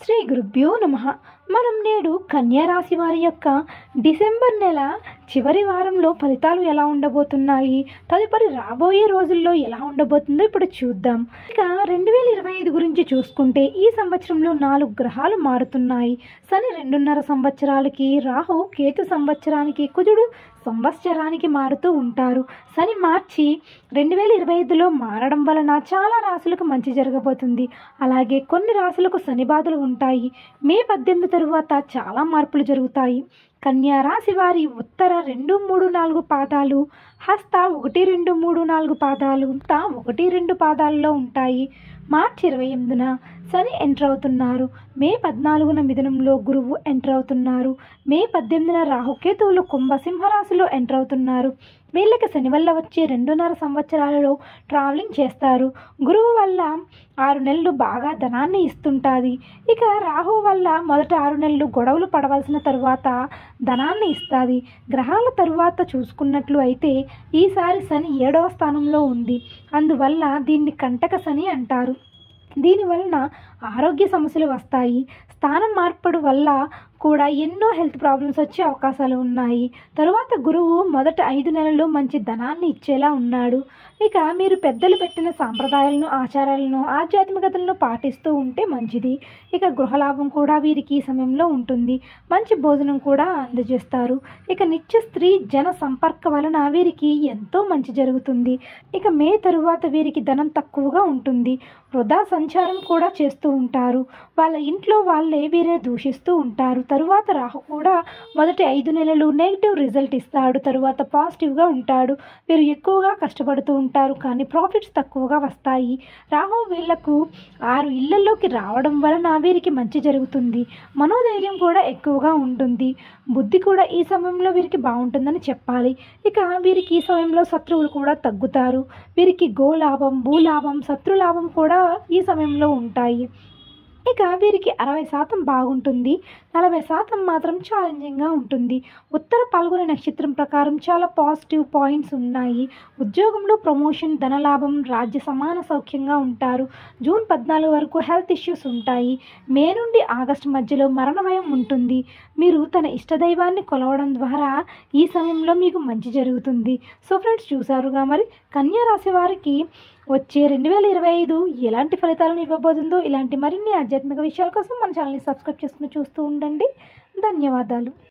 శ్రీ గురుభ్యో నమః. మనం నేడు కన్యా రాశి వారి యొక్క డిసెంబర్ నెల చివరి వారంలో ఫలితాలు ఎలా ఉండబోతున్నాయి, తదుపరి రాబోయే రోజుల్లో ఎలా ఉండబోతుందో ఇప్పుడు చూద్దాం. ఇక 2025 గురించి చూసుకుంటే ఈ సంవత్సరంలో 4 గ్రహాలు మారుతున్నాయి. శని 2.5 సంవత్సరాలకి, రాహు కేతు సంవత్సరానికి, కుజుడు సంవత్సరానికి మారుతూ ఉంటారు. శని మార్చి 2025లో మారడం వలన చాలా రాశులకు మంచి జరగబోతుంది. అలాగే కొన్ని రాశులకు శని బాధలు ఉంటాయి. మే 18 తరువాత చాలా మార్పులు జరుగుతాయి. కన్యా రాశి వారి ఉత్తర 2, 3, 4 పాదాలు, హస్త 1, 2, 3, 4 పాదాలు, 1, 2 పాదాల్లో ఉంటాయి. మార్చి 28న శని ఎంటర్ అవుతున్నారు. మే 14న మిథునంలో గురువు ఎంటర్ అవుతున్నారు. మే 18న రాహుకేతువులు సింహరాశిలో ఎంటర్ అవుతున్నారు. వీళ్ళకి శని వల్ల వచ్చే 2.5 సంవత్సరాలలో ట్రావెలింగ్ చేస్తారు. గురువు వల్ల 6 నెలలు బాగా ధనాన్ని ఇస్తుంటుంది. ఇక రాహు వల్ల మొదట 6 నెలలు గొడవలు పడవలసిన తరువాత ధనాన్ని ఇస్తుంది. గ్రహాల తరువాత చూసుకున్నట్లు అయితే ఈసారి శని 7వ స్థానంలో ఉంది. అందువల్ల దీన్ని కంటక శని అంటారు. దీనివలన ఆరోగ్య సమస్యలు వస్తాయి. స్థానం మార్పడం వల్ల కూడా ఎన్నో హెల్త్ ప్రాబ్లమ్స్ వచ్చే అవకాశాలు ఉన్నాయి. తరువాత గురువు మొదట 5 నెలలు మంచి ధనాన్ని ఇచ్చేలా ఉన్నాడు. ఇక మీరు పెద్దలు పెట్టిన సాంప్రదాయాలను, ఆచారాలను, ఆధ్యాత్మికతలను పాటిస్తూ ఉంటే మంచిది. ఇక గృహలాభం కూడా వీరికి ఈ సమయంలో ఉంటుంది. మంచి భోజనం కూడా అందజేస్తారు. ఇక నిత్య స్త్రీ జన సంపర్క వలన వీరికి ఎంతో మంచి జరుగుతుంది. ఇక మే తరువాత వీరికి ధనం తక్కువగా ఉంటుంది. వృధా సంచారం కూడా చేస్తూ ఉంటారు. వాళ్ళ ఇంట్లో వాళ్ళే వీరిని దూషిస్తూ ఉంటారు. తరువాత రాహు కూడా మొదటి 5 నెలలు నెగిటివ్ రిజల్ట్ ఇస్తాడు. తరువాత పాజిటివ్గా ఉంటాడు. వీరు ఎక్కువగా కష్టపడుతూ ఉంటారు, కానీ ప్రాఫిట్స్ తక్కువగా వస్తాయి. రాహు వీళ్లకు 6 ఇళ్లలోకి రావడం వలన వీరికి మంచి జరుగుతుంది. మనోధైర్యం కూడా ఎక్కువగా ఉంటుంది. బుద్ధి కూడా ఈ సమయంలో వీరికి బాగుంటుందని చెప్పాలి. ఇక వీరికి ఈ సమయంలో శత్రువులు కూడా తగ్గుతారు. వీరికి గోలాభం, భూలాభం, శత్రులాభం కూడా ఈ సమయంలో ఉంటాయి. ఇక వీరికి 60% బాగుంటుంది. 40% మాత్రం ఛాలెంజింగ్గా ఉంటుంది. ఉత్తర పాల్గొనే నక్షత్రం ప్రకారం చాలా పాజిటివ్ పాయింట్స్ ఉన్నాయి. ఉద్యోగంలో ప్రమోషన్, ధనలాభం, రాజ్య సమాన సౌఖ్యంగా ఉంటారు. జూన్ 14 వరకు హెల్త్ ఇష్యూస్ ఉంటాయి. మే నుండి ఆగస్టు మధ్యలో మరణ భయం ఉంటుంది. మీరు తన ఇష్టదైవాన్ని కొలవడం ద్వారా ఈ సమయంలో మీకు మంచి జరుగుతుంది. సో ఫ్రెండ్స్, చూసారుగా మరి కన్యా రాశి వారికి వచ్చే 2025 ఎలాంటి ఫలితాలను ఇవ్వబోతుందో. ఇలాంటి మరిన్ని ఆధ్యాత్మిక విషయాల కోసం మన ఛానల్ని సబ్స్క్రైబ్ చేసుకుని చూస్తూ ఉండండి. ధన్యవాదాలు.